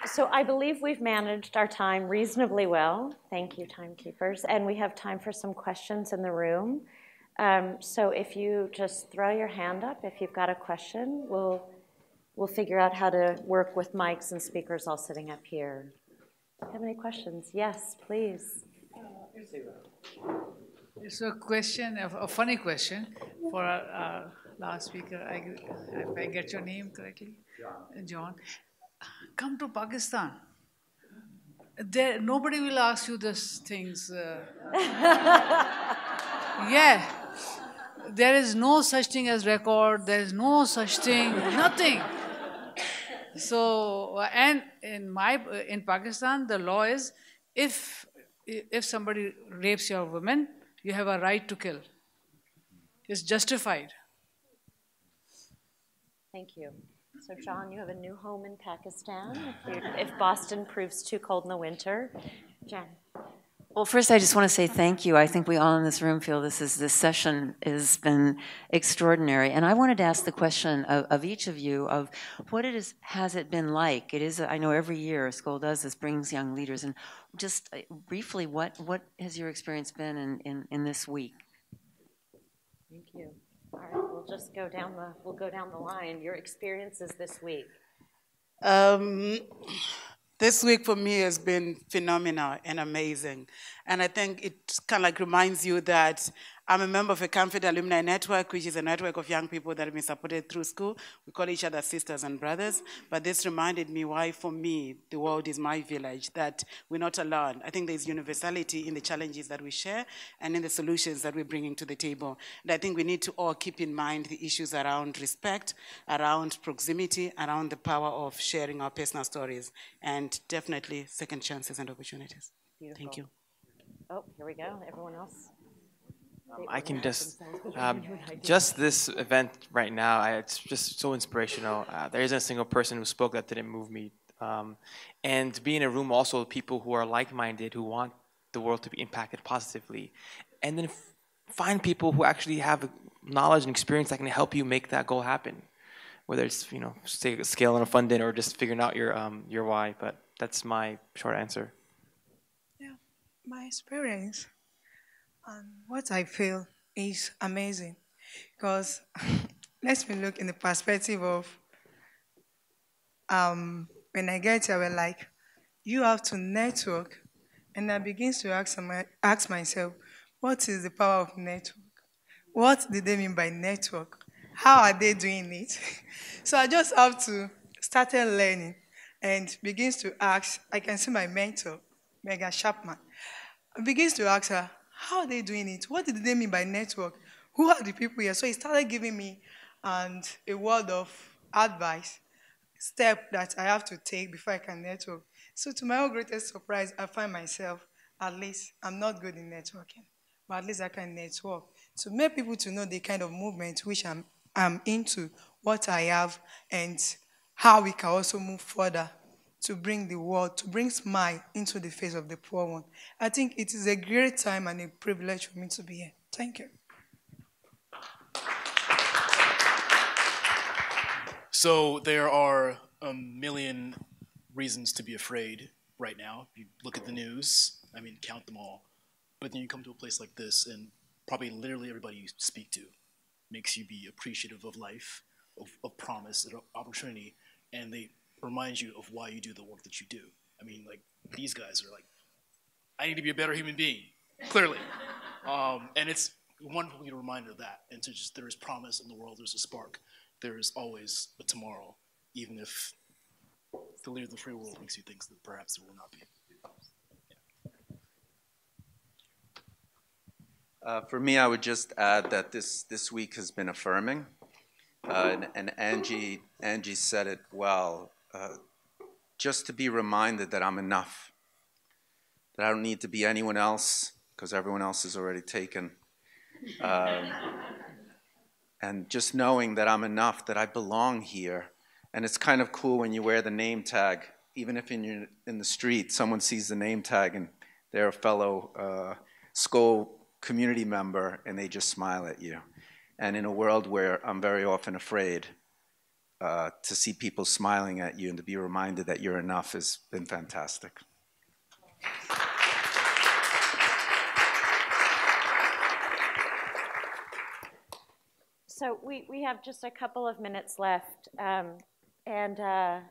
So I believe we've managed our time reasonably well. Thank you, timekeepers. And we have time for some questions in the room. So if you just throw your hand up, if you've got a question, we'll figure out how to work with mics and speakers all sitting up here. Do you have any questions? Yes, please. It's a question, a funny question for our last speaker. If I get your name correctly, John. Come to Pakistan. There, nobody will ask you these things. Yeah. There is no such thing as record. There is no such thing, nothing. So, and in Pakistan, the law is if somebody rapes your woman, you have a right to kill. It's justified. Thank you. So, John, you have a new home in Pakistan if Boston proves too cold in the winter. Jen. Well, first, I just want to say thank you. I think we all in this room feel this session has been extraordinary. And I wanted to ask the question of each of you of what has it been like? It is, I know every year Skoll does this, brings young leaders. And just briefly, what has your experience been in this week? Thank you. All right, we'll just go down the line. Your experiences this week. This week for me has been phenomenal and amazing. And I think it kind of like reminds you that I'm a member of a Camfed Alumni Network, which is a network of young people that have been supported through school. We call each other sisters and brothers. But this reminded me why, for me, the world is my village, that we're not alone. I think there's universality in the challenges that we share and in the solutions that we're bringing to the table. And I think we need to all keep in mind the issues around respect, around proximity, around the power of sharing our personal stories, and definitely second chances and opportunities. Beautiful. Thank you. Oh, here we go. Everyone else? I can just this event right now, it's just so inspirational. There isn't a single person who spoke that didn't move me. And to be in a room also with people who are like-minded, who want the world to be impacted positively. And then find people who actually have knowledge and experience that can help you make that goal happen. Whether it's, say, scaling a funding or just figuring out your why. But that's my short answer. Yeah, my experience. And what I feel is amazing because let me look in the perspective of when I get here, we're like, you have to network. And I begin to ask myself, what is the power of network? What do they mean by network? How are they doing it? So I just have to start learning and begins to ask. I can see my mentor, Megan Chapman, begins to ask her, how are they doing it? What did they mean by network? Who are the people here? So he started giving me a word of advice, step that I have to take before I can network. So to my own greatest surprise, I find myself, at least, I'm not good in networking, but at least I can network. To make people to know the kind of movement which I'm into, what I have, and how we can also move further to bring the world, to bring smile into the face of the poor one. I think it is a great time and a privilege for me to be here. Thank you. So there are a million reasons to be afraid right now. If you look at the news, I mean, count them all. But then you come to a place like this, and probably literally everybody you speak to makes you be appreciative of life, of promise, of opportunity, and they remind you of why you do the work that you do. I mean, like, these guys are like, I need to be a better human being, clearly. And it's wonderful to be reminded of that, and to just, there is promise in the world, there's a spark. There is always a tomorrow, even if the leader of the free world makes you think that perhaps there will not be. For me, I would just add that this week has been affirming, and Angie said it well. Just to be reminded that I'm enough, that I don't need to be anyone else because everyone else is already taken, and just knowing that I'm enough, that I belong here. And it's kind of cool when you wear the name tag, even if in the street someone sees the name tag and they're a fellow Skoll community member, and they just smile at you. And in a world where I'm very often afraid, to see people smiling at you and to be reminded that you're enough has been fantastic. So we have just a couple of minutes left, and I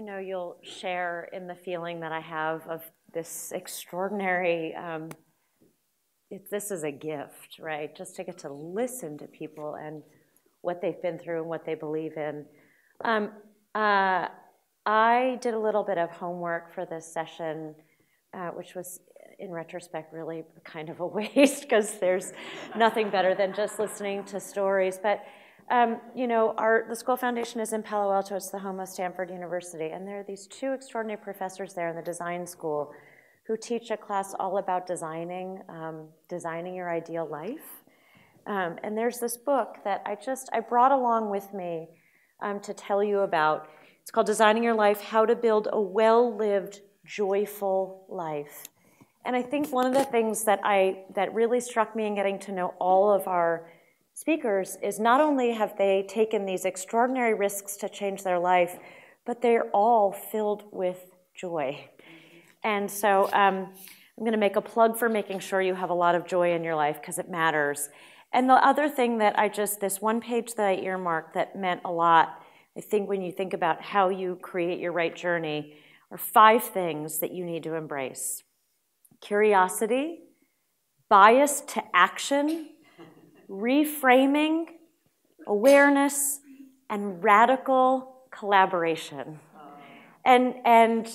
know you'll share in the feeling that I have of this extraordinary, this is a gift, right? Just to get to listen to people and what they've been through and what they believe in. I did a little bit of homework for this session, which was, in retrospect, really kind of a waste because there's nothing better than just listening to stories. But, you know, the Skoll Foundation is in Palo Alto. It's the home of Stanford University. And there are these two extraordinary professors there in the design school who teach a class all about designing your ideal life. And there's this book that I brought along with me to tell you about. It's called Designing Your Life, How to Build a Well-Lived, Joyful Life. And I think one of the things that really struck me in getting to know all of our speakers is not only have they taken these extraordinary risks to change their life, but they're all filled with joy. And so I'm going to make a plug for making sure you have a lot of joy in your life because it matters. And the other thing that this one page that I earmarked that meant a lot, I think when you think about how you create your right journey, are 5 things that you need to embrace. Curiosity, bias to action, reframing, awareness, and radical collaboration. And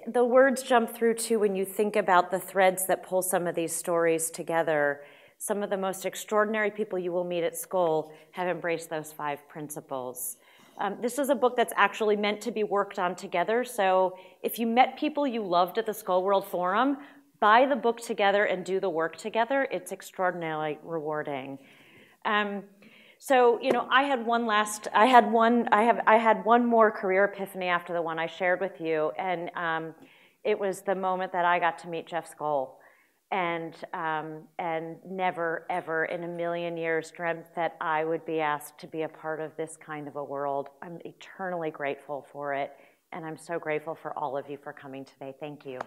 the words jump through too when you think about the threads that pull some of these stories together. Some of the most extraordinary people you will meet at Skoll have embraced those 5 principles. This is a book that's actually meant to be worked on together. So if you met people you loved at the Skoll World Forum, buy the book together and do the work together. It's extraordinarily rewarding. So you know, I had one more career epiphany after the one I shared with you, and it was the moment that I got to meet Jeff Skoll. And never, ever in a million years dreamt that I would be asked to be a part of this kind of a world. I'm eternally grateful for it, and I'm so grateful for all of you for coming today. Thank you.